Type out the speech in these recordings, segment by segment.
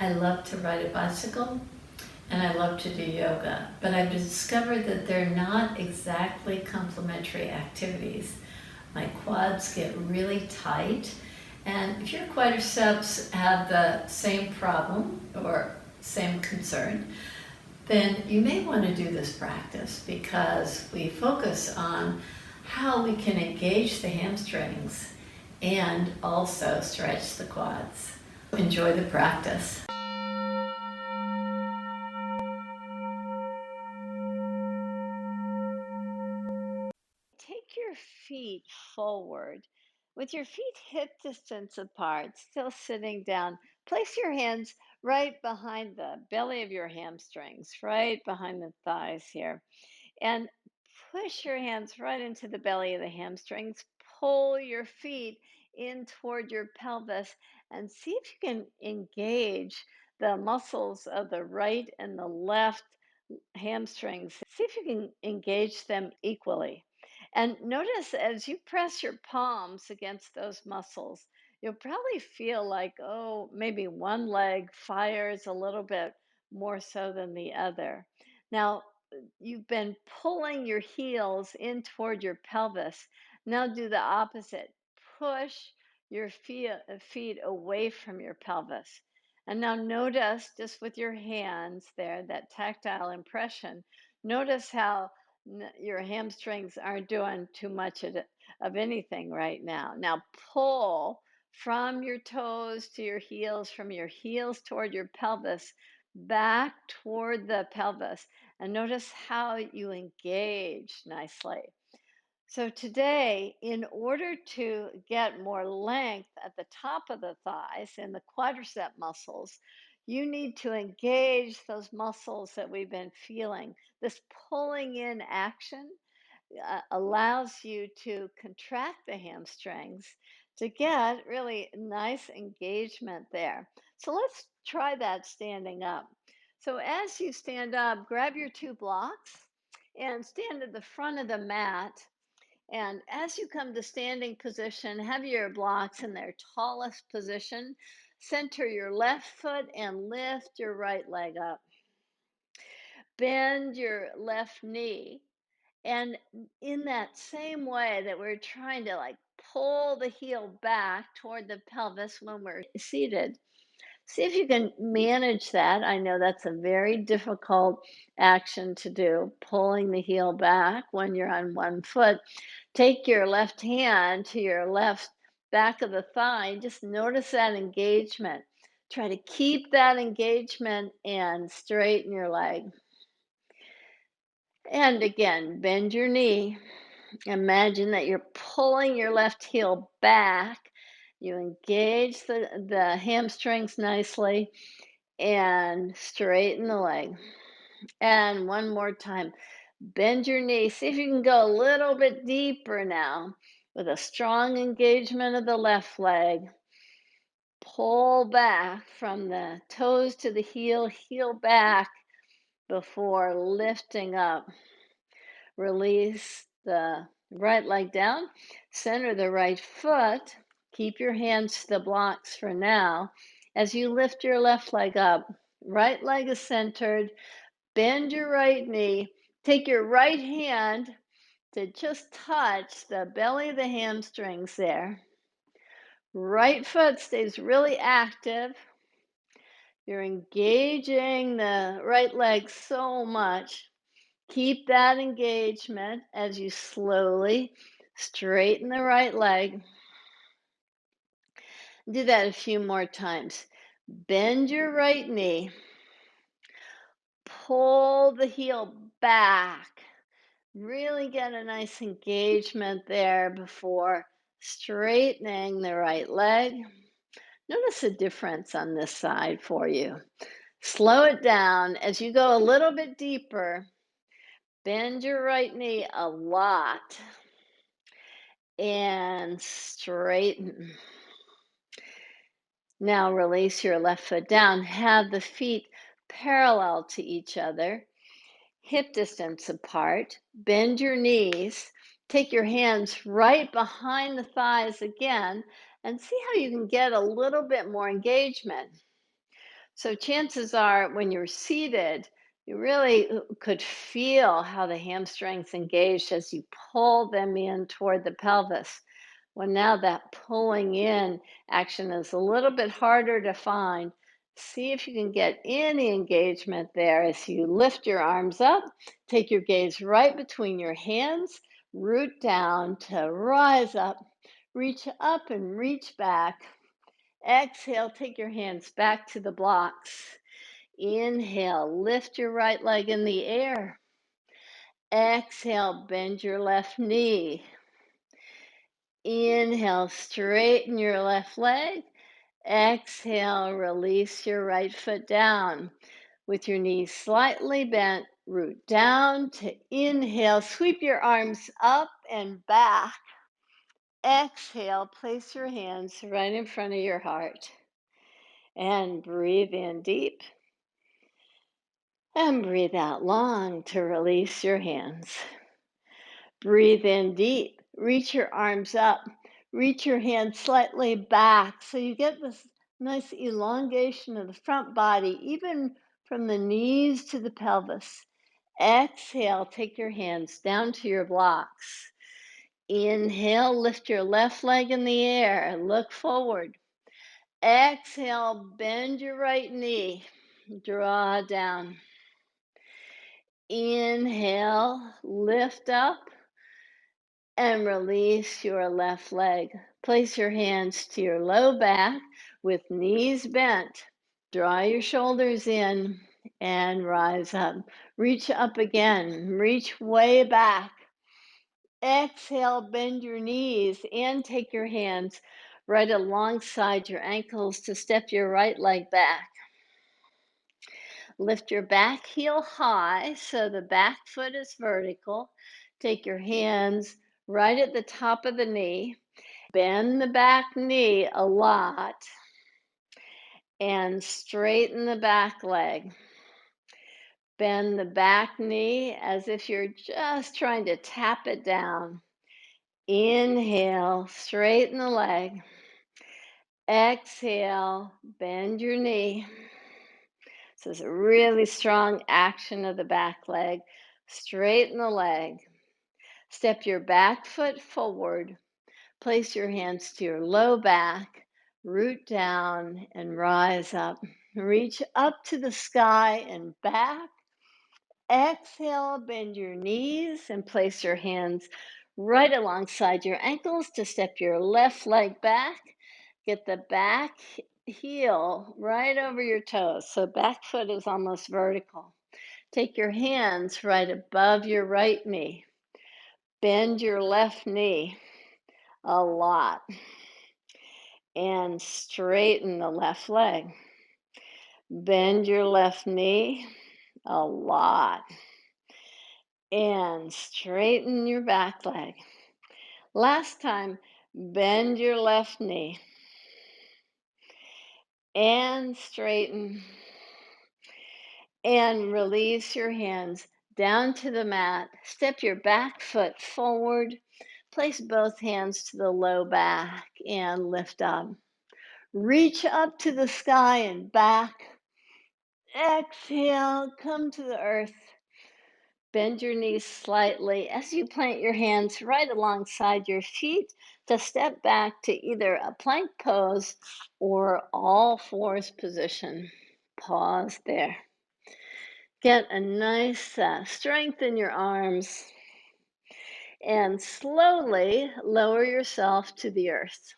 I love to ride a bicycle and I love to do yoga, but I've discovered that they're not exactly complementary activities. My quads get really tight, and if your quadriceps have the same problem or same concern, then you may want to do this practice because we focus on how we can engage the hamstrings and also stretch the quads. Enjoy the practice. Take your feet forward with your feet hip distance apart, still sitting down. Place your hands right behind the belly of your hamstrings, right behind the thighs here. And push your hands right into the belly of the hamstrings. Pull your feet in toward your pelvis and see if you can engage the muscles of the right and the left hamstrings. See if you can engage them equally. And notice as you press your palms against those muscles, you'll probably feel like, oh, maybe one leg fires a little bit more so than the other. Now, you've been pulling your heels in toward your pelvis. Now do the opposite. Push your feet away from your pelvis. And now notice just with your hands there, that tactile impression. Notice how your hamstrings aren't doing too much of anything right now. Now pull from your toes to your heels, from your heels toward your pelvis, back toward the pelvis. And notice how you engage nicely. So today, in order to get more length at the top of the thighs and the quadricep muscles, you need to engage those muscles that we've been feeling. This pulling in action allows you to contract the hamstrings to get really nice engagement there. So let's try that standing up. So as you stand up, grab your two blocks and stand at the front of the mat, and as you come to standing position, have your blocks in their tallest position. Center your left foot and lift your right leg up. Bend your left knee. And in that same way that we're trying to like pull the heel back toward the pelvis when we're seated, see if you can manage that. I know that's a very difficult action to do, pulling the heel back when you're on one foot. Take your left hand to your left back of the thigh. Just notice that engagement. Try to keep that engagement and straighten your leg. And again, bend your knee. Imagine that you're pulling your left heel back. You engage the hamstrings nicely and straighten the leg. And one more time, bend your knee. See if you can go a little bit deeper now with a strong engagement of the left leg. Pull back from the toes to the heel back before lifting up. Release the right leg down, center the right foot. Keep your hands to the blocks for now. As you lift your left leg up, right leg is centered. Bend your right knee. Take your right hand to just touch the belly of the hamstrings there. Right foot stays really active. You're engaging the right leg so much. Keep that engagement as you slowly straighten the right leg. Do that a few more times. Bend your right knee. Pull the heel back. Really get a nice engagement there before straightening the right leg. Notice the difference on this side for you. Slow it down as you go a little bit deeper. Bend your right knee a lot and straighten. Now release your left foot down. Have the feet parallel to each other, hip distance apart. Bend your knees. Take your hands right behind the thighs again and see how you can get a little bit more engagement. So chances are when you're seated, you really could feel how the hamstrings engaged as you pull them in toward the pelvis. Well, now that pulling in action is a little bit harder to find. See if you can get any engagement there as you lift your arms up, take your gaze right between your hands, root down to rise up, reach up and reach back. Exhale, take your hands back to the blocks. Inhale, lift your right leg in the air. Exhale, bend your left knee. Inhale, straighten your left leg. Exhale, release your right foot down. With your knees slightly bent, root down to inhale. Sweep your arms up and back. Exhale, place your hands right in front of your heart. And breathe in deep. And breathe out long to release your hands. Breathe in deep. Reach your arms up. Reach your hands slightly back so you get this nice elongation of the front body, even from the knees to the pelvis. Exhale, take your hands down to your blocks. Inhale, lift your left leg in the air and look forward. Exhale, bend your right knee. Draw down. Inhale, lift up and release your left leg. Place your hands to your low back with knees bent. Draw your shoulders in and rise up. Reach up again. Reach way back. Exhale, bend your knees and take your hands right alongside your ankles to step your right leg back. Lift your back heel high so the back foot is vertical. Take your hands right at the top of the knee. Bend the back knee a lot and straighten the back leg. Bend the back knee as if you're just trying to tap it down. Inhale, straighten the leg. Exhale, bend your knee. So it's a really strong action of the back leg. Straighten the leg. Step your back foot forward. Place your hands to your low back. Root down and rise up. Reach up to the sky and back. Exhale, bend your knees and place your hands right alongside your ankles to step your left leg back. Get the back heel right over your toes. So back foot is almost vertical. Take your hands right above your right knee. Bend your left knee a lot and straighten the left leg. Bend your left knee a lot and straighten your back leg. Last time, bend your left knee and straighten and release your hands down to the mat. Step your back foot forward. Place both hands to the low back and lift up. Reach up to the sky and back. Exhale, come to the earth. Bend your knees slightly as you plant your hands right alongside your feet to step back to either a plank pose or all fours position. Pause there. Get a nice strength in your arms and slowly lower yourself to the earth.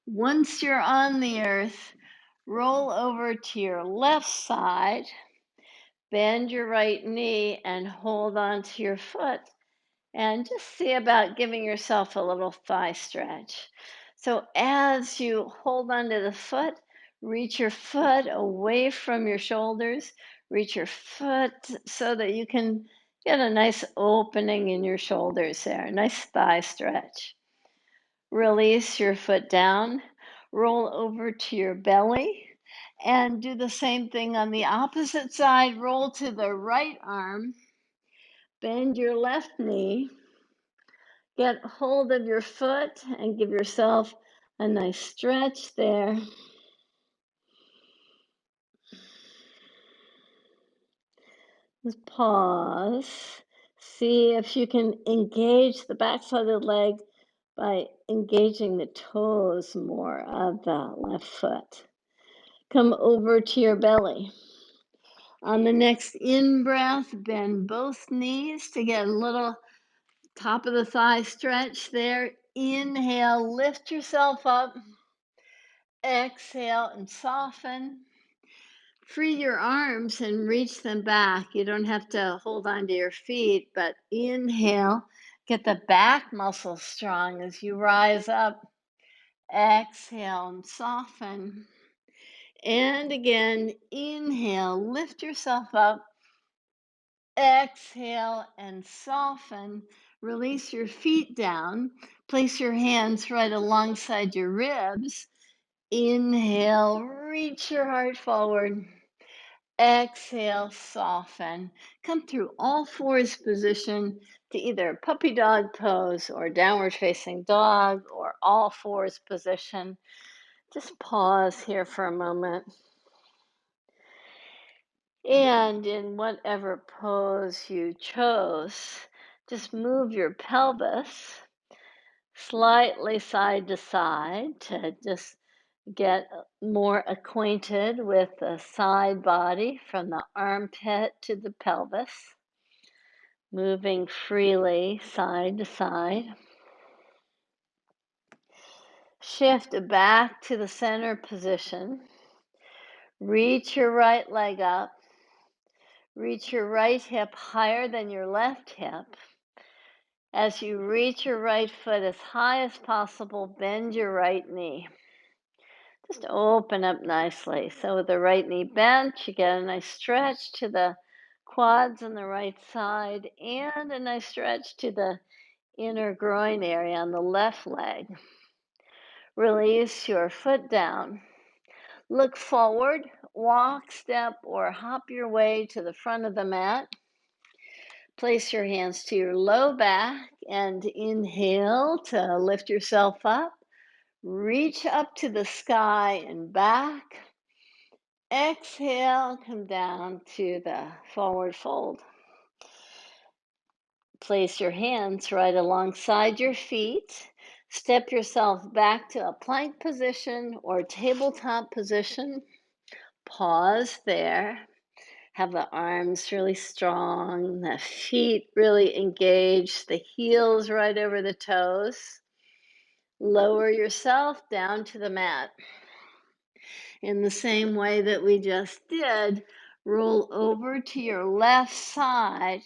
Once you're on the earth, roll over to your left side, bend your right knee, and hold on to your foot. And just see about giving yourself a little thigh stretch. So as you hold onto the foot, reach your foot away from your shoulders. Reach your foot so that you can get a nice opening in your shoulders there, a nice thigh stretch. Release your foot down, roll over to your belly, and do the same thing on the opposite side. Roll to the right arm, bend your left knee, get hold of your foot and give yourself a nice stretch there. Just pause. See if you can engage the backside of the leg by engaging the toes more of the left foot. Come over to your belly. On the next in breath, bend both knees to get a little top of the thigh stretch there. Inhale, lift yourself up. Exhale and soften. Free your arms and reach them back. You don't have to hold on to your feet, but inhale, get the back muscles strong as you rise up. Exhale and soften. And again, inhale, lift yourself up. Exhale and soften. Release your feet down. Place your hands right alongside your ribs. Inhale, reach your heart forward. Exhale, soften. Come through all fours position to either puppy dog pose or downward facing dog or all fours position. Just pause here for a moment. And in whatever pose you chose, just move your pelvis slightly side to side to just get more acquainted with the side body from the armpit to the pelvis, moving freely side to side. Shift back to the center position. Reach your right leg up. Reach your right hip higher than your left hip. As you reach your right foot as high as possible, bend your right knee. Just open up nicely. So with the right knee bent, you get a nice stretch to the quads on the right side and a nice stretch to the inner groin area on the left leg. Release your foot down. Look forward, walk, step, or hop your way to the front of the mat. Place your hands to your low back and inhale to lift yourself up. Reach up to the sky and back. Exhale, come down to the forward fold. Place your hands right alongside your feet. Step yourself back to a plank position or tabletop position. Pause there. Have the arms really strong, the feet really engaged, the heels right over the toes. Lower yourself down to the mat. In the same way that we just did, roll over to your left side.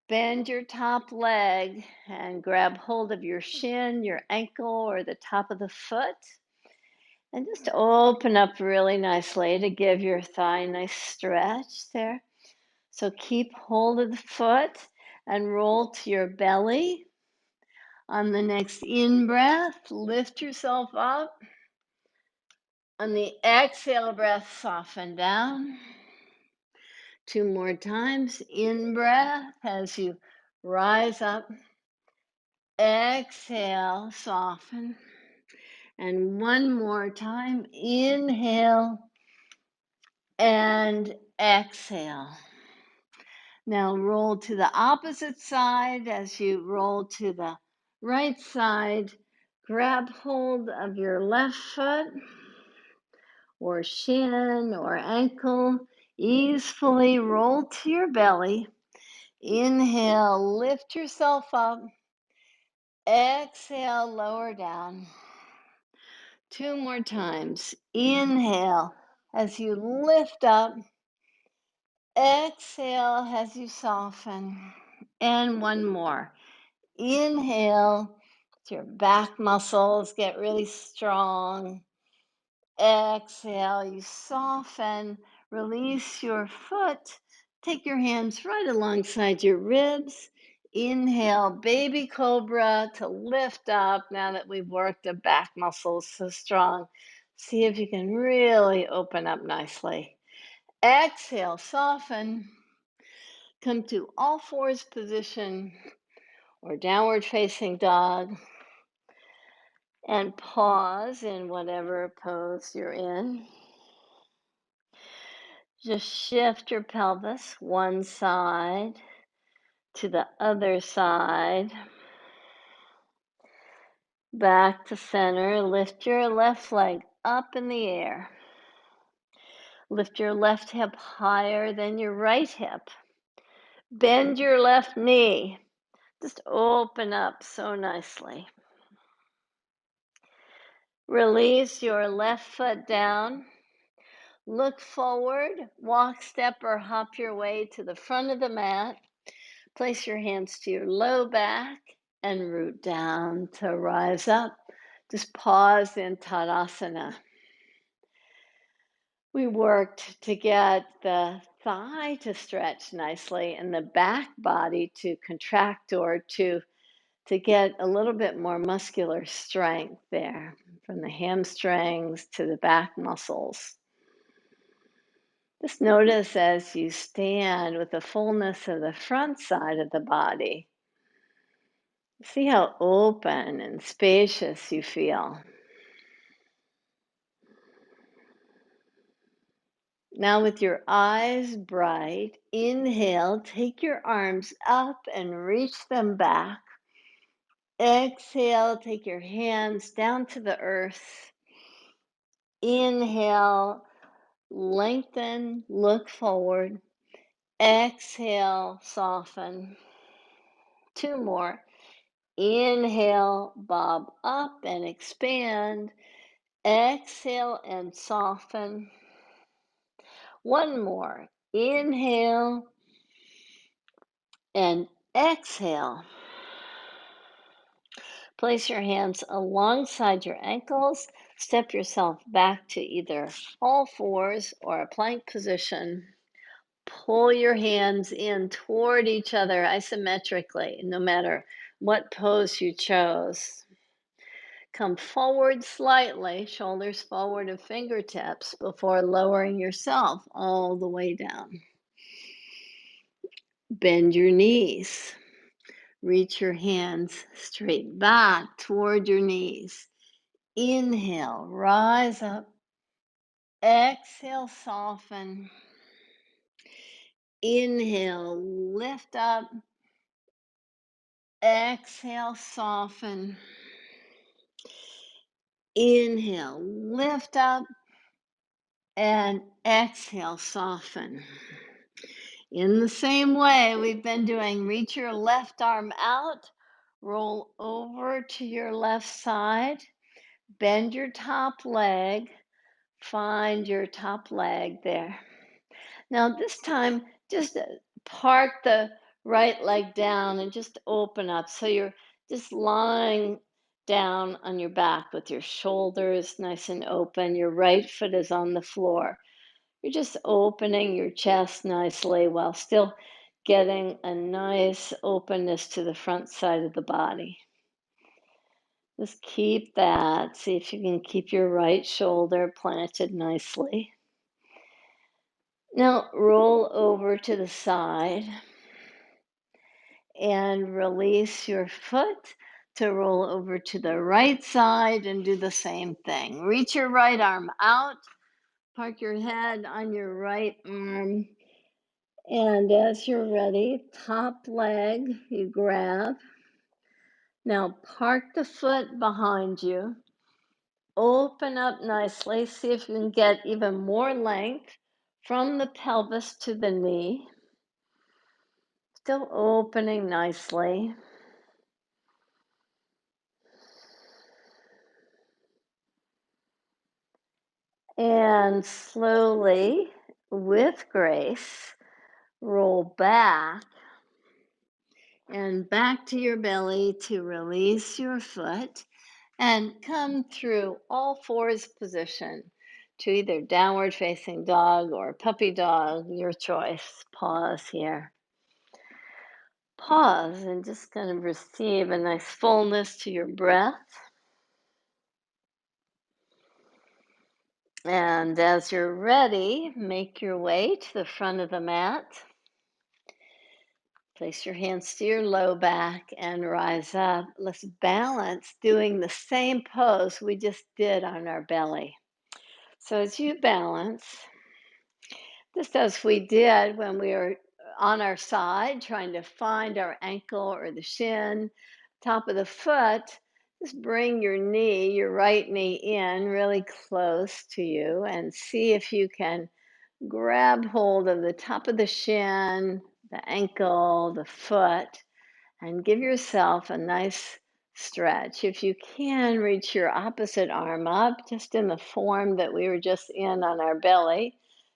Bend your top leg and grab hold of your shin, your ankle, or the top of the foot. And just open up really nicely to give your thigh a nice stretch there. So keep hold of the foot and roll to your belly. On the next in breath, lift yourself up. On the exhale breath, soften down. 2 more times. In breath as you rise up. Exhale, soften. And 1 more time. Inhale and exhale. Now roll to the opposite side. As you roll to the right side, grab hold of your left foot or shin or ankle. Easefully roll to your belly. Inhale, lift yourself up. Exhale, lower down. 2 more times. Inhale as you lift up. Exhale as you soften. And 1 more. Inhale, your back muscles get really strong. Exhale, you soften, release your foot. Take your hands right alongside your ribs. Inhale, baby cobra to lift up now that we've worked the back muscles so strong. See if you can really open up nicely. Exhale, soften. Come to all fours position or downward facing dog. And pause in whatever pose you're in. Just shift your pelvis one side to the other side, back to center. Lift your left leg up in the air. Lift your left hip higher than your right hip. Bend your left knee. Just open up so nicely. Release your left foot down. Look forward, walk, step, or hop your way to the front of the mat. Place your hands to your low back and root down to rise up. Just pause in Tadasana. We worked to get the thigh to stretch nicely and the back body to contract or to get a little bit more muscular strength there, from the hamstrings to the back muscles. Just notice as you stand with the fullness of the front side of the body, see how open and spacious you feel. Now, with your eyes bright, inhale, take your arms up and reach them back. Exhale, take your hands down to the earth. Inhale, lengthen, look forward. Exhale, soften. Two more. Inhale, bob up and expand. Exhale and soften. One more. Inhale and exhale. Place your hands alongside your ankles. Step yourself back to either all fours or a plank position. Pull your hands in toward each other isometrically, no matter what pose you chose. Come forward slightly, shoulders forward and fingertips, before lowering yourself all the way down. Bend your knees. Reach your hands straight back toward your knees. Inhale, rise up. Exhale, soften. Inhale, lift up. Exhale, soften. Inhale, lift up. And exhale, soften. In the same way, we've been doing reach your left arm out, roll over to your left side, bend your top leg, find your top leg there. Now, this time, just park the right leg down and just open up. So you're just lying down on your back with your shoulders nice and open. Your right foot is on the floor. You're just opening your chest nicely while still getting a nice openness to the front side of the body. Just keep that. See if you can keep your right shoulder planted nicely. Now roll over to the side and release your foot to roll over to the right side and do the same thing. Reach your right arm out, park your head on your right arm, and as you're ready, top leg you grab. Now park the foot behind you. Open up nicely. See if you can get even more length from the pelvis to the knee. Still opening nicely. And slowly, with grace, roll back and back to your belly to release your foot and come through all fours position to either downward facing dog or puppy dog, your choice. Pause here. Pause and just kind of receive a nice fullness to your breath. And as you're ready, make your way to the front of the mat. Place your hands to your low back and rise up. Let's balance doing the same pose we just did on our belly. So as you balance, Just as we did when we were on our side trying to find our ankle or the shin, top of the foot, just bring your knee, your right knee in really close to you and see if you can grab hold of the top of the shin, the ankle, the foot, and give yourself a nice stretch. If you can, reach your opposite arm up, just in the form that we were just in on our belly.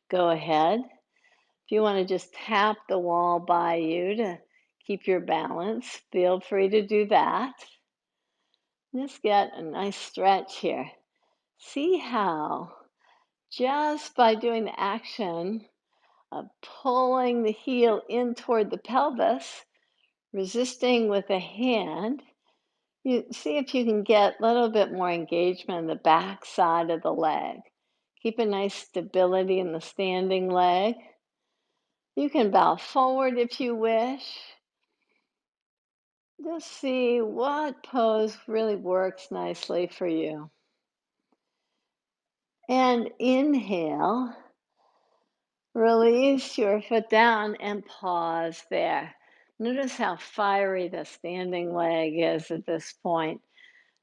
Go ahead. If you want to just tap the wall by you to keep your balance, feel free to do that. Just get a nice stretch here. See how just by doing the action of pulling the heel in toward the pelvis, resisting with a hand, you see if you can get a little bit more engagement in the back side of the leg. Keep a nice stability in the standing leg. You can bow forward if you wish. Just see what pose really works nicely for you. And inhale, release your foot down and pause there. Notice how fiery the standing leg is at this point.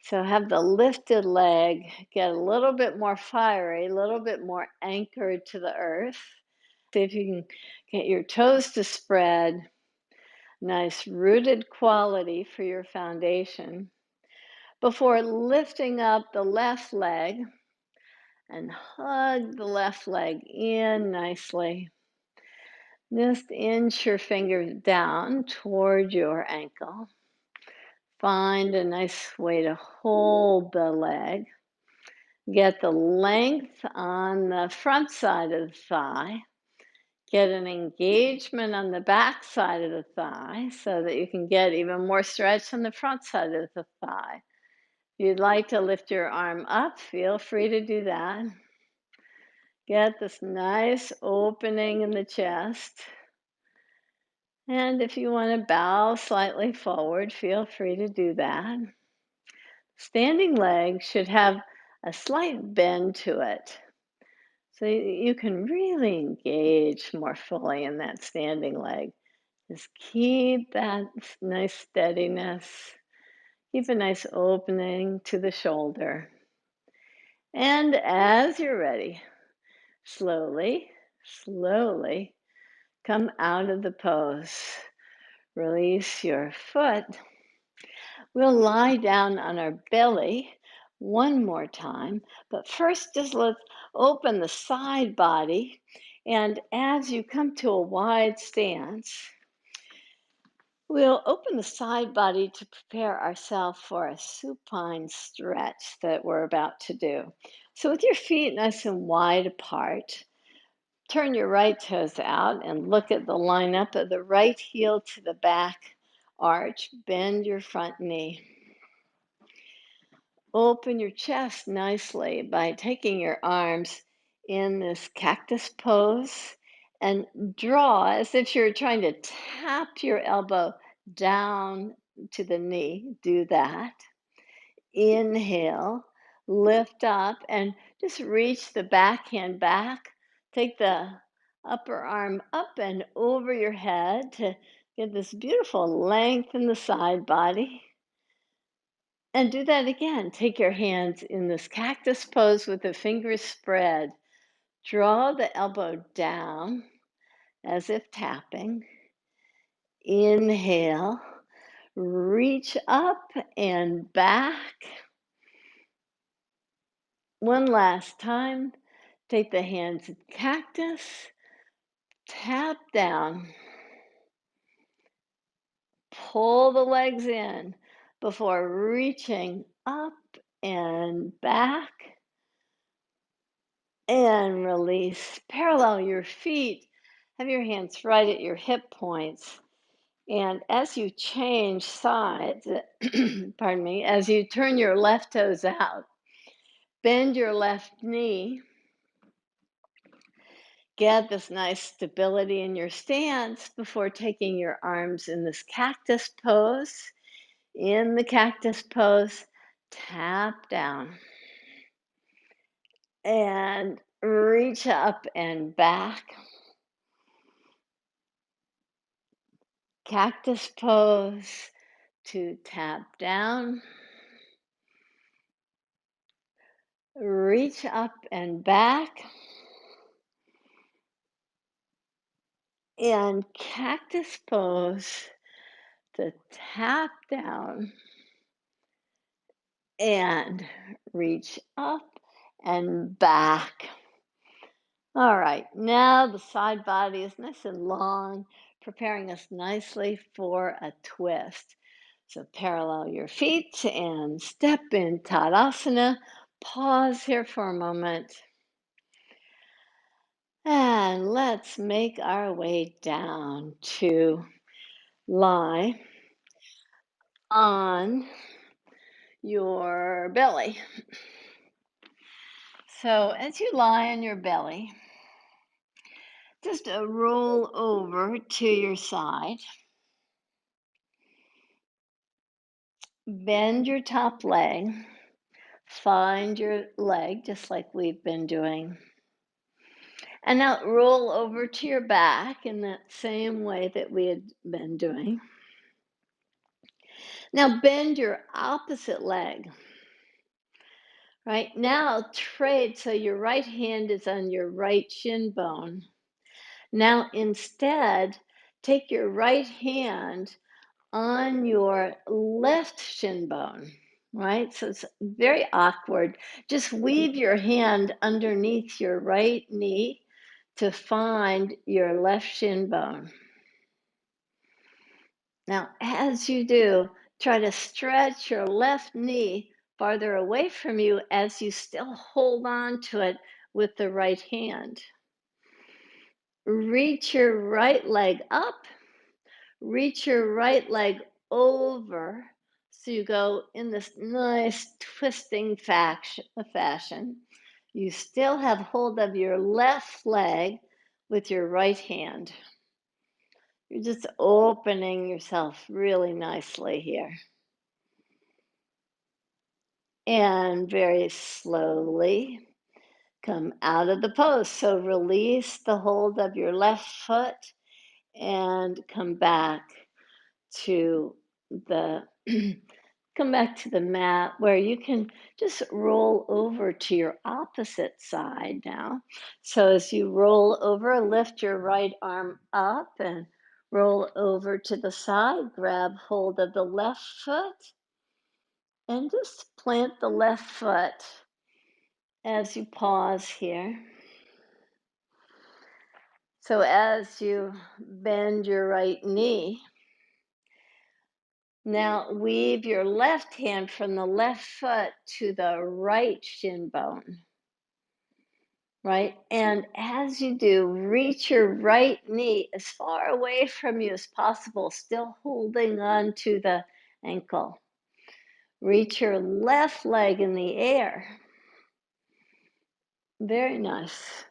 So have the lifted leg get a little bit more fiery, a little bit more anchored to the earth. See if you can get your toes to spread. Nice rooted quality for your foundation. Before lifting up the left leg and hug the left leg in nicely. Just inch your fingers down toward your ankle. Find a nice way to hold the leg. Get the length on the front side of the thigh. Get an engagement on the back side of the thigh so that you can get even more stretch on the front side of the thigh. If you'd like to lift your arm up, feel free to do that. Get this nice opening in the chest. And if you want to bow slightly forward, feel free to do that. Standing leg should have a slight bend to it. So you can really engage more fully in that standing leg. Just keep that nice steadiness. Keep a nice opening to the shoulder. And as you're ready, slowly, slowly come out of the pose. Release your foot. We'll lie down on our belly one more time, but first just let's open the side body. And as you come to a wide stance, we'll open the side body to prepare ourselves for a supine stretch that we're about to do. So with your feet nice and wide apart, turn your right toes out and look at the lineup of the right heel to the back arch. Bend your front knee. Open your chest nicely by taking your arms in this cactus pose and draw as if you're trying to tap your elbow down to the knee. Do that. Inhale, lift up, and just reach the back hand back. Take the upper arm up and over your head to get this beautiful length in the side body. And do that again. Take your hands in this cactus pose with the fingers spread. Draw the elbow down as if tapping. Inhale, reach up and back. One last time. Take the hands in cactus, tap down, pull the legs in before reaching up and back. And release. Parallel your feet. Have your hands right at your hip points. And as you change sides, pardon me, as you turn your left toes out, bend your left knee. Get this nice stability in your stance before taking your arms in this cactus pose. In the cactus pose, tap down and reach up and back. Cactus pose to tap down, reach up and back, and cactus pose to tap down and reach up and back. All right, now the side body is nice and long, preparing us nicely for a twist. So parallel your feet and step in Tadasana. Pause here for a moment. And let's make our way down to lie on your belly. So as you lie on your belly, just roll over to your side. Bend your top leg. Find your leg just like we've been doing. And now roll over to your back in that same way that we had been doing. Now bend your opposite leg. Right now, trade so your right hand is on your right shin bone. Now, instead, take your right hand on your left shin bone, right? So it's very awkward. Just weave your hand underneath your right knee to find your left shin bone. Now, as you do, try to stretch your left knee farther away from you as you still hold on to it with the right hand. Reach your right leg up, reach your right leg over. So you go in this nice twisting fashion. You still have hold of your left leg with your right hand. You're just opening yourself really nicely here. And very slowly come out of the pose. So release the hold of your left foot and come back to the come back to the mat where you can just roll over to your opposite side now. So as you roll over, lift your right arm up and roll over to the side, grab hold of the left foot and just plant the left foot as you pause here. So as you bend your right knee, now weave your left hand from the left foot to the right shin bone, right? And as you do, reach your right knee as far away from you as possible, still holding on to the ankle. Reach your left leg in the air. Very nice.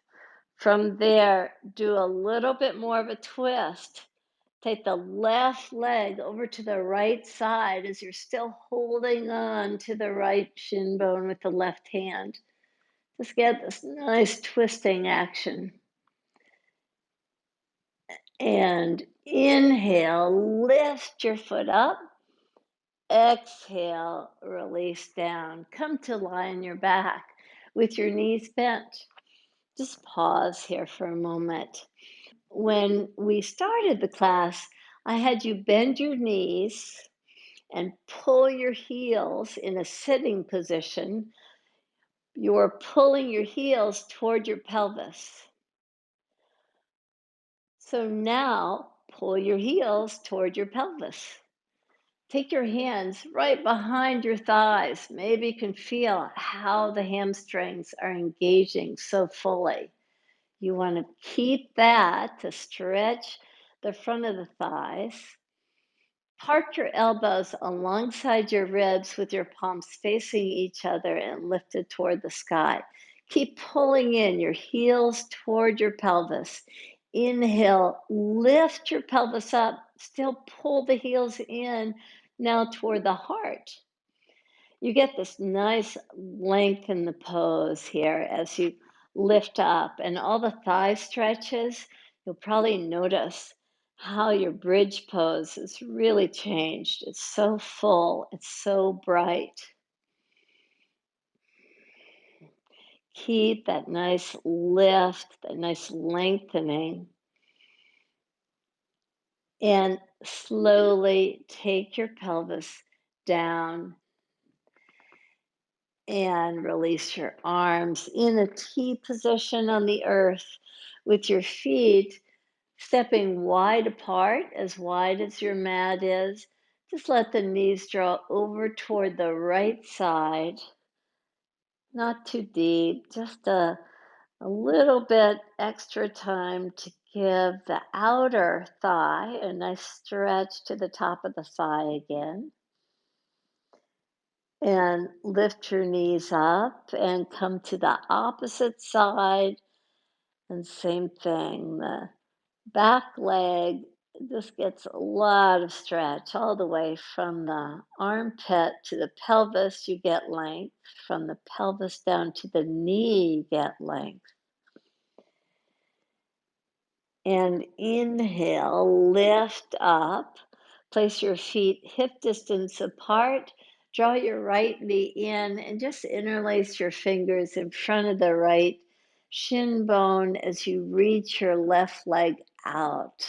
From there, do a little bit more of a twist. Take the left leg over to the right side as you're still holding on to the right shin bone with the left hand. Just get this nice twisting action. And inhale, lift your foot up. Exhale, release down. Come to lie on your back with your knees bent. Just pause here for a moment. When we started the class, I had you bend your knees and pull your heels in a sitting position. You're pulling your heels toward your pelvis. So now pull your heels toward your pelvis. Take your hands right behind your thighs. Maybe you can feel how the hamstrings are engaging so fully. You want to keep that to stretch the front of the thighs. Park your elbows alongside your ribs with your palms facing each other and lifted toward the sky. Keep pulling in your heels toward your pelvis. Inhale, lift your pelvis up. Still pull the heels in now toward the heart. You get this nice length in the pose here as you lift up, and all the thigh stretches, you'll probably notice how your bridge pose has really changed. It's so full, it's so bright. Keep that nice lift, that nice lengthening, and slowly take your pelvis down and release your arms in a T position on the earth with your feet stepping wide as your mat is. Just let the knees draw over toward the right side, not too deep, just a little bit extra time to give the outer thigh a nice stretch to the top of the thigh again. And lift your knees up and come to the opposite side. And same thing, the back leg just gets a lot of stretch all the way from the armpit to the pelvis. You get length. From the pelvis down to the knee, you get length. And inhale, lift up, place your feet hip distance apart, draw your right knee in, and just interlace your fingers in front of the right shin bone as you reach your left leg out.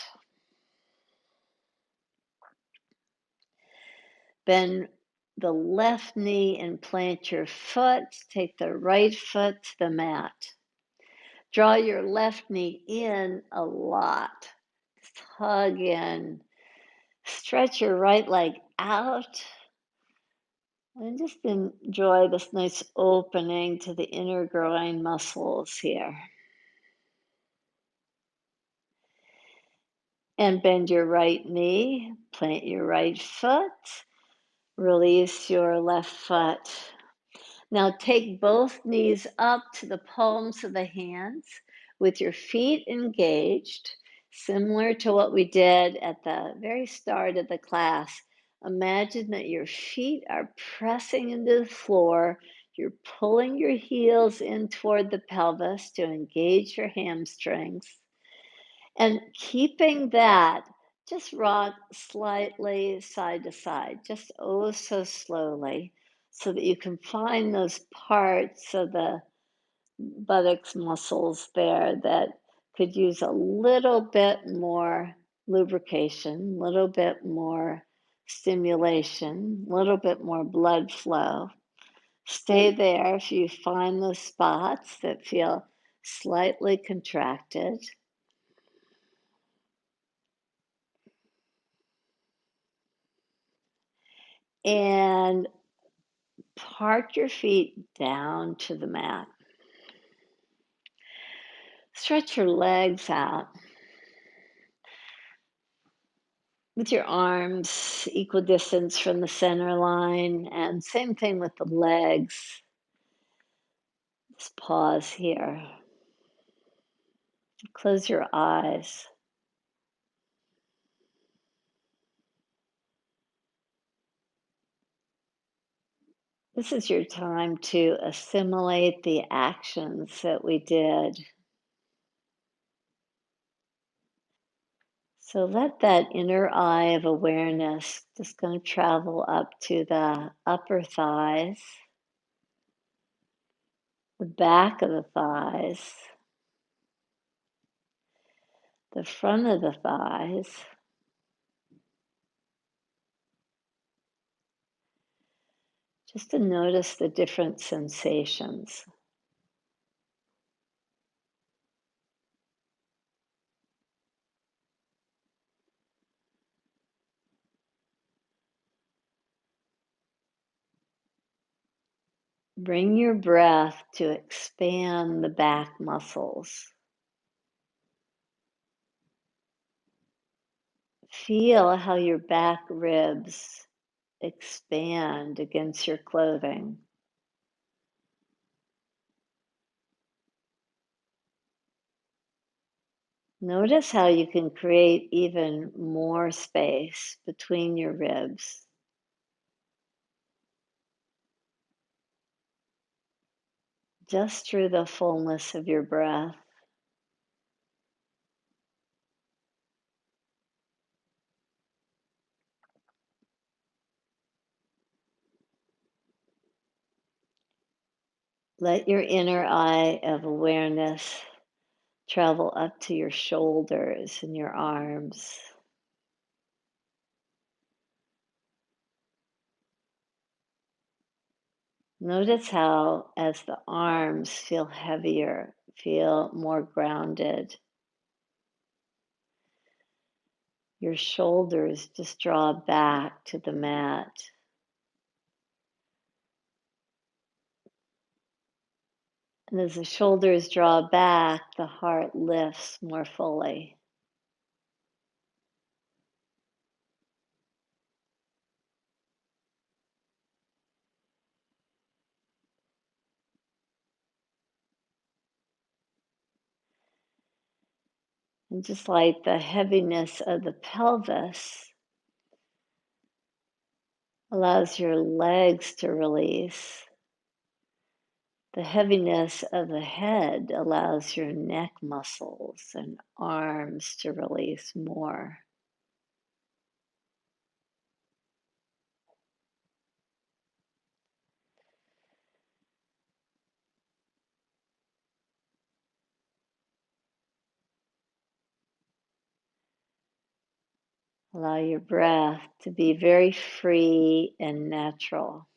Bend the left knee and plant your foot. Take the right foot to the mat. Draw your left knee in a lot. Just hug in. Stretch your right leg out and just enjoy this nice opening to the inner groin muscles here. And bend your right knee, plant your right foot, release your left foot. Now take both knees up to the palms of the hands with your feet engaged, similar to what we did at the very start of the class. Imagine that your feet are pressing into the floor. You're pulling your heels in toward the pelvis to engage your hamstrings. And keeping that, just rock slightly side to side, just oh so slowly, so that you can find those parts of the buttocks muscles there that could use a little bit more lubrication, a little bit more stimulation, a little bit more blood flow. Stay there if you find those spots that feel slightly contracted. And park your feet down to the mat. Stretch your legs out with your arms equal distance from the center line, and same thing with the legs. Just pause here. Close your eyes. This is your time to assimilate the actions that we did. So let that inner eye of awareness just kind of travel up to the upper thighs, the back of the thighs, the front of the thighs, just to notice the different sensations. Bring your breath to expand the back muscles. Feel how your back ribs expand against your clothing. Notice how you can create even more space between your ribs. Just through the fullness of your breath. Let your inner eye of awareness travel up to your shoulders and your arms. Notice how, as the arms feel heavier, feel more grounded, your shoulders just draw back to the mat. And as the shoulders draw back, the heart lifts more fully. And just like the heaviness of the pelvis allows your legs to release, the heaviness of the head allows your neck muscles and arms to release more. Allow your breath to be very free and natural.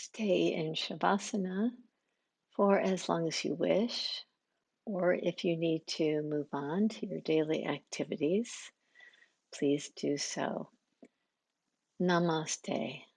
Stay in Shavasana for as long as you wish, or if you need to move on to your daily activities, please do so. Namaste.